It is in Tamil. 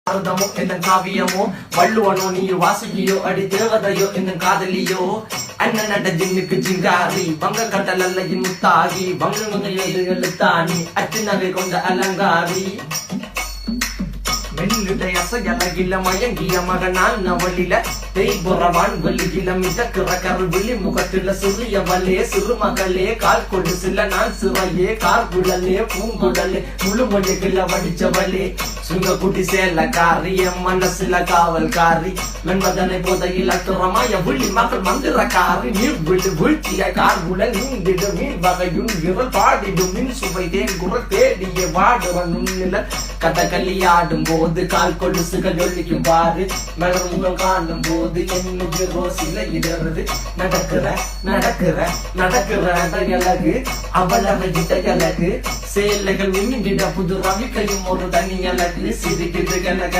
அர்த்தமோ என்ன காவியமோ வள்ளுவனோ நீ வாசுகியோ அடி தேவதையோ என்ன காதலியோ அண்ணன் நட்ட ஜின்னுக்கு ஜிங்காரி வங்க கட்டலல்ல முத்தாகி வங்க எழுத்தாணி அச்சு நகை கொண்ட அலங்காரி மெல்லுடைய அசையலகில மயங்கிய மகனான் நவலில தேய்புறவான் வலியில மிதக்கிற கருவிழி முகத்தில சிறியவளே சிறுமகளே கால் கொடு சில நான் சிறையே கார்குழலே பூங்குழலே முழுமொழிகள வடிச்சவளே சுங்க குட்டி சேலக்காரி என் மனசுல காவல்காரி மென்பதனை போதையில் அத்துறமாய விழி மகள் மந்திரக்காரி நீர் விழு வீழ்ச்சிய கார்குழல் நீந்திடும் மீன் வகையும் விரல் பாடிடும் மின் சுவை தேங்குறல் தேடிய வாடுவன் நுண்ணில கதகளியாடும் போது கால் கொலுசுகள் ஒழிக்கும் பாரு மலர்முகம் காணும் போது என்னுடைய ரோசில இடறது நடக்கிற நடக்கிற நடக்கிற அழகு அவளவை அழகு சேலைகள் மின்னிட புது ரவிக்கையும் ஒரு தனி அழகு சிரிக்கிறது கனக